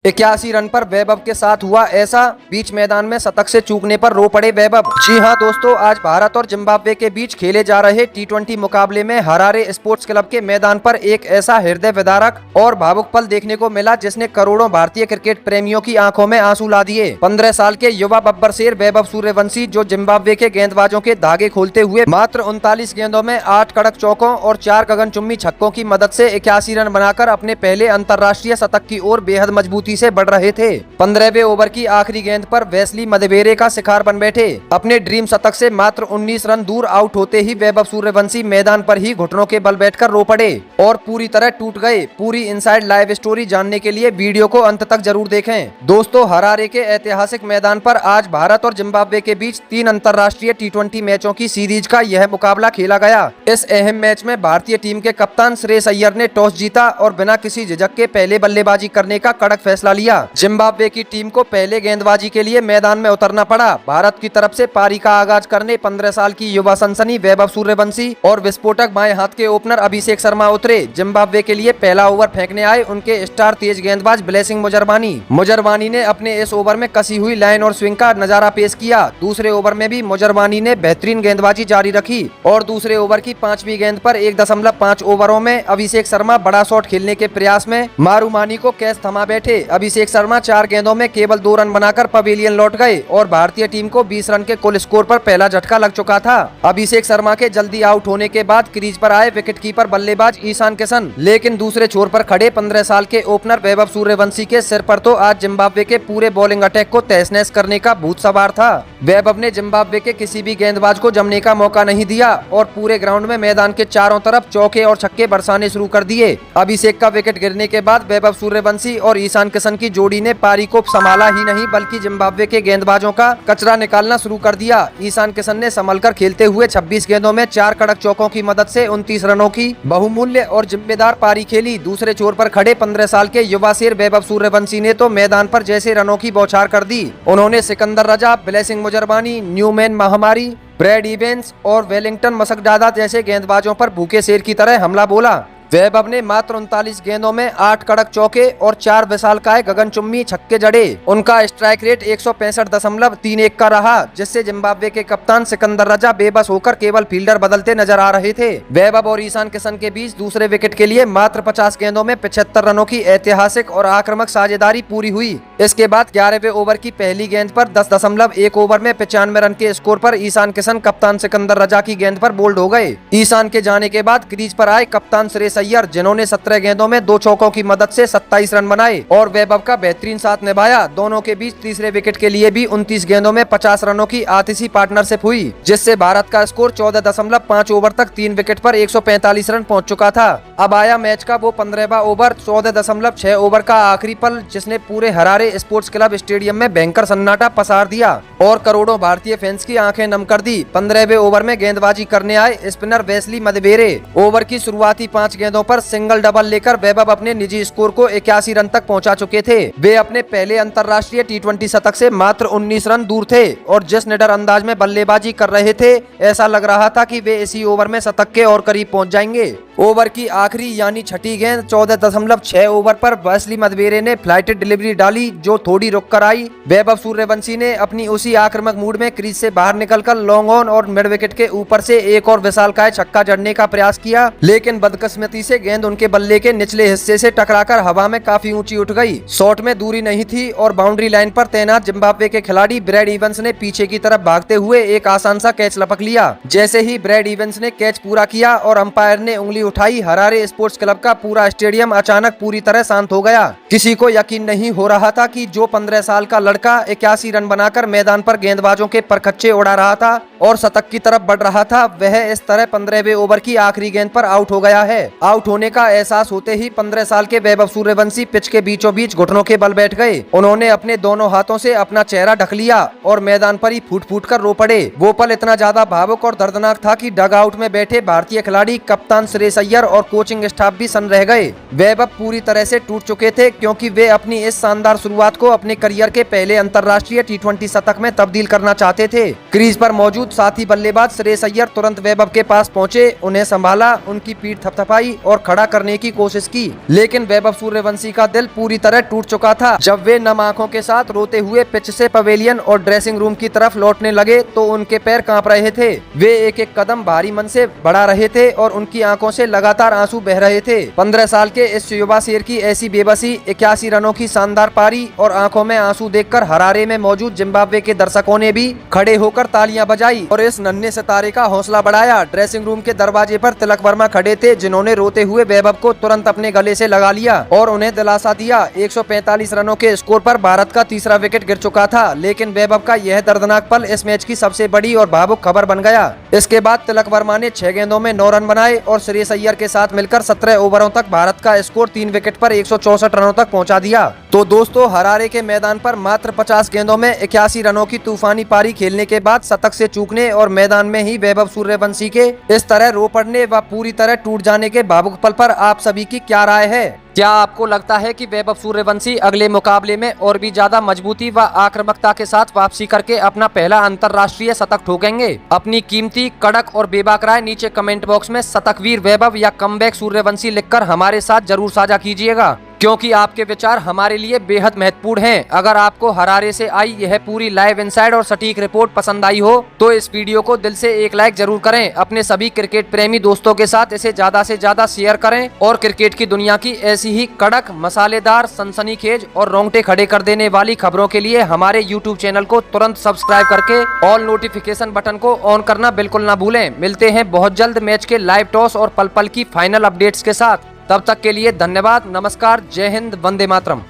81 run पर वैभव के साथ हुआ ऐसा, बीच मैदान में शतक से चूकने पर रो पड़े वैभव। जी हां दोस्तों, आज भारत और जिम्बाब्वे के बीच खेले जा रहे टी20 मुकाबले में हरारे स्पोर्ट्स क्लब के मैदान पर एक ऐसा हृदय विदारक और भावुक पल देखने को मिला जिसने करोड़ों भारतीय क्रिकेट प्रेमियों की आंखों में आंसू ला दिए। 15 साल के युवा बब्बर शेर वैभव सूर्यवंशी, जो जिम्बाब्वे के गेंदबाजों के धागे खोलते हुए मात्र 39 गेंदों में 8 कड़क चौकों और 4 गगनचुम्बी छक्कों की मदद से 81 रन बनाकर अपने पहले अंतर्राष्ट्रीय शतक की ओर बेहद मजबूती से बढ़ रहे थे। 15वें ओवर की आखिरी गेंद पर वेस्ली मदवेरे का शिकार बन बैठे। अपने ड्रीम शतक से मात्र 19 रन दूर आउट होते ही वैभव सूर्यवंशी मैदान पर ही घुटनों के बल बैठकर रो पड़े और पूरी तरह टूट गए। पूरी इनसाइड लाइव स्टोरी जानने के लिए वीडियो को अंत तक जरूर देखें। दोस्तों, हरारे के ऐतिहासिक मैदान पर आज भारत और जिम्बाब्वे के बीच 3 अंतर्राष्ट्रीय टी20 मैचों की सीरीज का यह मुकाबला खेला गया। इस अहम मैच में भारतीय टीम के कप्तान श्रेयस अय्यर ने टॉस जीता और बिना किसी झिझक के पहले बल्लेबाजी करने का कड़क फैसला लिया। जिम्बाब्वे की टीम को पहले गेंदबाजी के लिए मैदान में उतरना पड़ा। भारत की तरफ से पारी का आगाज करने 15 साल की युवा सनसनी वैभव सूर्यवंशी और विस्फोटक बाएं हाथ के ओपनर अभिषेक शर्मा उतरे। जिम्बाब्वे के लिए पहला ओवर फेंकने आए उनके स्टार तेज गेंदबाज ब्लेसिंग मुजरवानी ने अपने इस ओवर में कसी हुई लाइन और स्विंग का नजारा पेश किया। दूसरे ओवर में भी मुजरवानी ने बेहतरीन गेंदबाजी जारी रखी और दूसरे ओवर की 5वीं गेंद पर 1.5 ओवरों में अभिषेक शर्मा बड़ा शॉट खेलने के प्रयास में मारूमानी को कैच थमा बैठे। अभिषेक शर्मा 4 गेंदों में केवल 2 रन बनाकर पवेलियन लौट गए और भारतीय टीम को 20 रन के कुल स्कोर पर पहला झटका लग चुका था। अभिषेक शर्मा के जल्दी आउट होने के बाद क्रीज पर आए विकेटकीपर बल्लेबाज ईशान किशन, लेकिन दूसरे छोर पर खड़े 15 साल के ओपनर वैभव सूर्यवंशी के सिर पर तो आज जिम्बाब्वे के पूरे बॉलिंग अटैक को तहस नहस करने का भूत सवार था। वैभव ने जिम्बाब्वे के किसी भी गेंदबाज को जमने का मौका नहीं दिया और पूरे ग्राउंड में मैदान के चारों तरफ चौके और छक्के बरसाने शुरू कर दिए। अभिषेक का विकेट गिरने के बाद वैभव सूर्यवंशी और ईशान किशन की जोड़ी ने पारी को संभाला ही नहीं बल्कि जिम्बाब्वे के गेंदबाजों का कचरा निकालना शुरू कर दिया। ईशान किशन ने संभलकर खेलते हुए 26 गेंदों में 4 कड़क चौकों की मदद से 29 रनों की बहुमूल्य और जिम्मेदार पारी खेली। दूसरे छोर पर खड़े 15 साल के युवा शेर वैभव सूर्यवंशी ने तो मैदान पर जैसे रनों की बौछार कर दी। उन्होंने सिकंदर रजा, ब्लेसिंग मुजरवानी, न्यूमैन महामारी, ब्रैड इवेंस और वेलिंगटन मसकडादा जैसे गेंदबाजों पर भूखे शेर की तरह हमला बोला। वैभव ने मात्र 39 गेंदों में 8 कड़क चौके और 4 विशालकाय गगनचुम्बी छक्के जड़े। उनका स्ट्राइक रेट 165.31 का रहा, जिससे जिम्बाब्वे के कप्तान सिकंदर रजा बेबस होकर केवल फील्डर बदलते नजर आ रहे थे। वैभव और ईशान किशन के बीच दूसरे विकेट के लिए मात्र 50 गेंदों में 75 रनों की ऐतिहासिक और आक्रामक साझेदारी पूरी हुई। इसके बाद 11वें ओवर की पहली गेंद पर 10.1 ओवर में 95 रन के स्कोर पर ईशान किशन कप्तान सिकंदर रजा की गेंद पर बोल्ड हो गए। ईशान के जाने के बाद क्रीज पर आए कप्तान श्रेयस अय्यर, जिन्होंने 17 गेंदों में 2 चौकों की मदद से 27 रन बनाए और वैभव का बेहतरीन साथ निभाया। दोनों के बीच तीसरे विकेट के लिए भी 29 गेंदों में 50 रनों की आतिशी पार्टनरशिप हुई, जिससे भारत का स्कोर 14.5 ओवर तक 3 विकेट पर 145 रन पहुंच चुका था। अब आया मैच का वो 15वां ओवर, 14.6 ओवर का आखिरी पल, जिसने पूरे हरारे स्पोर्ट्स क्लब स्टेडियम में भयंकर सन्नाटा पसार दिया और करोड़ों भारतीय फैंस की आंखें नम कर दी। 15वें ओवर में गेंदबाजी करने आए स्पिनर वेस्ली मदवेरे ओवर की शुरुआती 5 गेंदों पर सिंगल डबल लेकर वैभव अपने निजी स्कोर को 81 रन तक पहुंचा चुके थे। वे अपने पहले अंतर्राष्ट्रीय टी20 शतक से मात्र 19 रन दूर थे और जिस निडर अंदाज में बल्लेबाजी कर रहे थे, ऐसा लग रहा था कि वे इसी ओवर में शतक के और करीब पहुंच जाएंगे। ओवर की आखिरी यानी छठी गेंद 14.6 ओवर पर वेस्ली मदवेरे ने फ्लाइटेड डिलीवरी डाली, जो थोड़ी रुक कर आई। वैभव सूर्यवंशी ने अपनी उसी आक्रामक मूड में क्रीज से बाहर निकलकर लॉन्ग ऑन और मिड विकेट के ऊपर से एक और विशालकाय छक्का जड़ने का प्रयास किया, लेकिन बदकिस्मती से गेंद उनके बल्ले के निचले हिस्से से टकराकर हवा में काफी ऊंची उठ गई। शॉट में दूरी नहीं थी और बाउंड्री लाइन पर तैनात जिम्बाब्वे के खिलाड़ी ब्रैड इवेंस ने पीछे की तरफ भागते हुए एक आसान सा कैच लपक लिया। जैसे ही ब्रैड इवेंस ने कैच पूरा किया और अंपायर ने उंगली उठाई, हरारे स्पोर्ट्स क्लब का पूरा स्टेडियम अचानक पूरी तरह शांत हो गया। किसी को यकीन नहीं हो रहा था कि जो 15 साल का लड़का 81 रन बनाकर मैदान पर गेंदबाजों के परखच्चे उड़ा रहा था और शतक की तरफ बढ़ रहा था, वह इस तरह 15वें ओवर की आखिरी गेंद पर आउट हो गया है। आउट होने का एहसास होते ही 15 साल के वैभव सूर्यवंशी पिच के बीचों बीच घुटनों के बल बैठ गए। उन्होंने अपने दोनों हाथों से अपना चेहरा ढक लिया और मैदान पर ही फूट फूट कर रो पड़े। वो पल इतना ज्यादा भावुक और दर्दनाक था कि डग आउट में बैठे भारतीय खिलाड़ी कप्तान श्रेयस श्रेयस अय्यर और कोचिंग स्टाफ भी सन्न रह गए। वैभव पूरी तरह से टूट चुके थे क्योंकि वे अपनी इस शानदार शुरुआत को अपने करियर के पहले अंतर्राष्ट्रीय T20 शतक में तब्दील करना चाहते थे। क्रीज पर मौजूद साथी बल्लेबाज श्रेयस अय्यर तुरंत वैभव के पास पहुंचे, उन्हें संभाला, उनकी पीठ थपथपाई और खड़ा करने की कोशिश की, लेकिन वैभव सूर्यवंशी का दिल पूरी तरह टूट चुका था। जब वे नम आंखों के साथ रोते हुए पिच से पवेलियन और ड्रेसिंग रूम की तरफ लौटने लगे तो उनके पैर कांप रहे थे। वे एक एक कदम भारी मन से बढ़ा रहे थे और उनकी आंखों से लगातार आंसू बह रहे थे। 15 साल के इस युवा शेर की ऐसी बेबसी, 81 रनों की शानदार पारी और आंखों में आंसू देखकर हरारे में मौजूद जिम्बाब्वे के दर्शकों ने भी खड़े होकर तालियां बजाई और इस नन्हे सितारे का हौसला बढ़ाया। ड्रेसिंग रूम के दरवाजे पर तिलक वर्मा खड़े थे, जिन्होंने रोते हुए वैभव को तुरंत अपने गले से लगा लिया और उन्हें दिलासा दिया। 145 रनों के स्कोर पर भारत का तीसरा विकेट गिर चुका था, लेकिन वैभव का यह दर्दनाक पल इस मैच की सबसे बड़ी और भावुक खबर बन गया। इसके बाद तिलक वर्मा ने 6 गेंदों में 9 रन बनाए और श्रेयस अय्यर के साथ मिलकर 17 ओवरों तक भारत का स्कोर 3 विकेट पर 164 रनों तक पहुंचा दिया। तो दोस्तों, हरारे के मैदान पर मात्र 50 गेंदों में 81 रनों की तूफानी पारी खेलने के बाद शतक से चूकने और मैदान में ही वैभव सूर्यवंशी के इस तरह रो पड़ने व पूरी तरह टूट जाने के भावुक पल पर आप सभी की क्या राय है? क्या आपको लगता है कि वैभव सूर्यवंशी अगले मुकाबले में और भी ज्यादा मजबूती व आक्रामकता के साथ वापसी करके अपना पहला अंतर्राष्ट्रीय शतक ठोकेंगे? अपनी कीमती, कड़क और बेबाक राय नीचे कमेंट बॉक्स में शतकवीर वैभव या कमबैक सूर्यवंशी लिखकर हमारे साथ जरूर साझा कीजिएगा, क्योंकि आपके विचार हमारे लिए बेहद महत्वपूर्ण हैं। अगर आपको हरारे से आई यह पूरी लाइव इनसाइड और सटीक रिपोर्ट पसंद आई हो तो इस वीडियो को दिल से एक लाइक जरूर करें। अपने सभी क्रिकेट प्रेमी दोस्तों के साथ इसे ज्यादा से ज्यादा शेयर करें और क्रिकेट की दुनिया की ऐसी ही कड़क, मसालेदार, सनसनीखेज और रोंगटे खड़े कर देने वाली खबरों के लिए हमारे YouTube चैनल को तुरंत सब्सक्राइब करके ऑल नोटिफिकेशन बटन को ऑन करना बिल्कुल ना भूलें। मिलते हैं बहुत जल्द मैच के लाइव टॉस और पल पल की फाइनल अपडेट्स के साथ। तब तक के लिए धन्यवाद, नमस्कार, जय हिंद, वंदे मातरम।